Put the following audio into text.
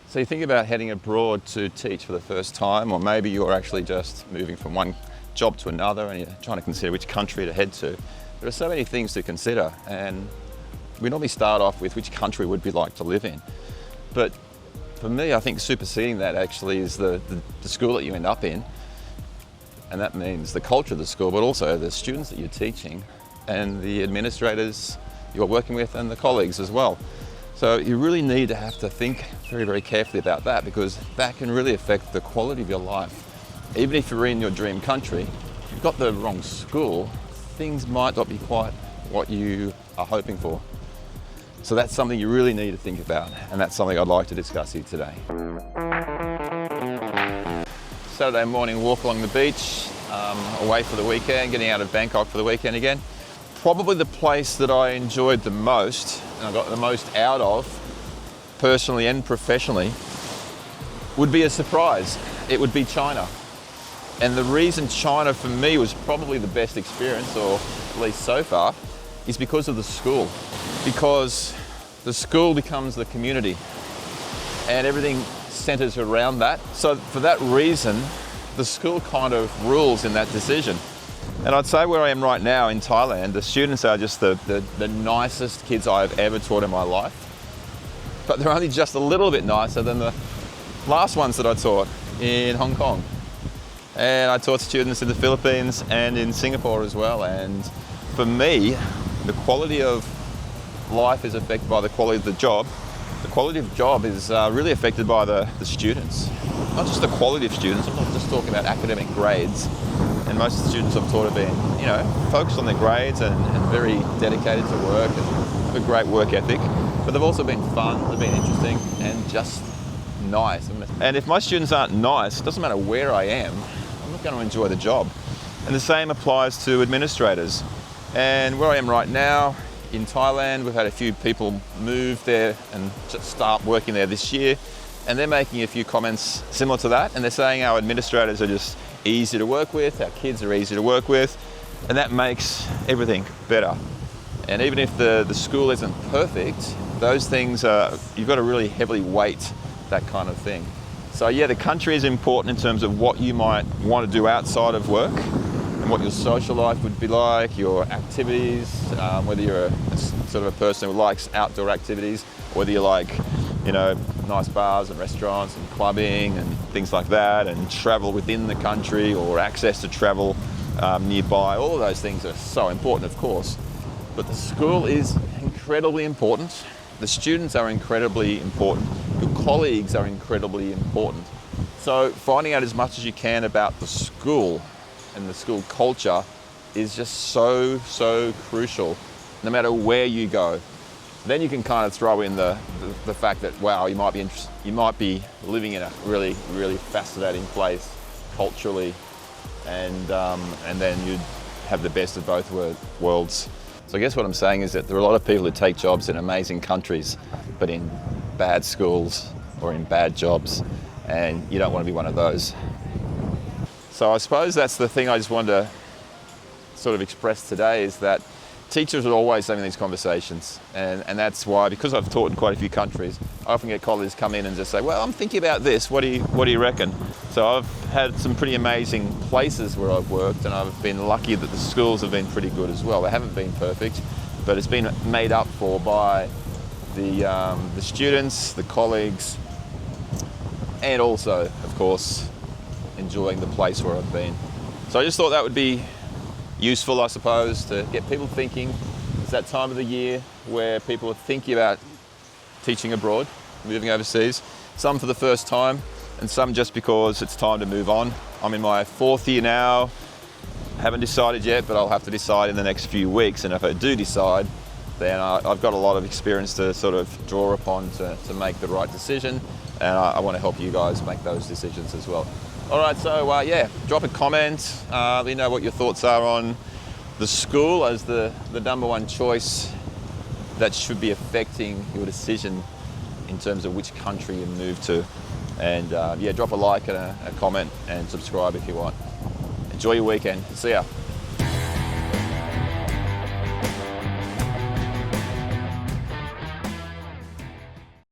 So you think about heading abroad to teach for the first time, or maybe you're actually just moving from one job to another and you're trying to consider which country to head to. There are so many things to consider, and we normally start off with which country would we like to live in. But for me, I think superseding that actually is the school that you end up in. And that means the culture of the school, but also the students that you're teaching and the administrators you're working with and the colleagues as well. So you really need to have to think very, very carefully about that, because that can really affect the quality of your life. Even if you're in your dream country, if you've got the wrong school, things might not be quite what you are hoping for. So that's something you really need to think about, and that's something I'd like to discuss here today. Saturday morning walk along the beach, away for the weekend, getting out of Bangkok for the weekend again. Probably the place that I enjoyed the most, and I got the most out of, personally and professionally, would be a surprise. It would be China. And the reason China for me was probably the best experience, or at least so far, is because of the school. Because the school becomes the community and everything centers around that. So for that reason, the school kind of rules in that decision. And I'd say where I am right now in Thailand, the students are just the nicest kids I've ever taught in my life. But they're only just a little bit nicer than the last ones that I taught in Hong Kong. And I taught students in the Philippines and in Singapore as well. And for me, the quality of life is affected by the quality of the job. The quality of the job is really affected by the students. Not just the quality of students, I'm not just talking about academic grades. And most of the students I've taught have been, focused on their grades and very dedicated to work and have a great work ethic. But they've also been fun, they've been interesting and just nice. And if my students aren't nice, it doesn't matter where I am, I'm not going to enjoy the job. And the same applies to administrators. And where I am right now, in Thailand, we've had a few people move there and just start working there this year. And they're making a few comments similar to that. And they're saying our administrators are just easy to work with, our kids are easy to work with, and that makes everything better. And even if the school isn't perfect, those things you've got to really heavily weight that kind of thing. So yeah, the country is important in terms of what you might want to do outside of work and what your social life would be like, your activities, whether you're a sort of a person who likes outdoor activities, whether you like, nice bars and restaurants and clubbing and things like that, and travel within the country or access to travel nearby. All of those things are so important, of course. But the school is incredibly important. The students are incredibly important. Your colleagues are incredibly important. So finding out as much as you can about the school and the school culture is just so, so crucial, no matter where you go. Then you can kind of throw in the fact that, wow, you might be living in a really, really fascinating place culturally, and then you'd have the best of both worlds. So I guess what I'm saying is that there are a lot of people who take jobs in amazing countries, but in bad schools or in bad jobs, and you don't want to be one of those. So I suppose that's the thing I just wanted to sort of express today, is that teachers are always having these conversations, and that's why, because I've taught in quite a few countries, I often get colleagues come in and just say, well, I'm thinking about this, what do you reckon? So I've had some pretty amazing places where I've worked, and I've been lucky that the schools have been pretty good as well. They haven't been perfect, but it's been made up for by the students, the colleagues, and also, of course, enjoying the place where I've been. So I just thought that would be useful, I suppose, to get people thinking. It's that time of the year where people are thinking about teaching abroad, moving overseas, some for the first time and some just because it's time to move on. I'm in my 4th year now, haven't decided yet, but I'll have to decide in the next few weeks, and if I do decide, then I've got a lot of experience to sort of draw upon to make the right decision, and I want to help you guys make those decisions as well. All right, so yeah, drop a comment, let me know what your thoughts are on the school as the number one choice that should be affecting your decision in terms of which country you move to. And yeah, drop a like and a comment and subscribe if you want. Enjoy your weekend. See ya.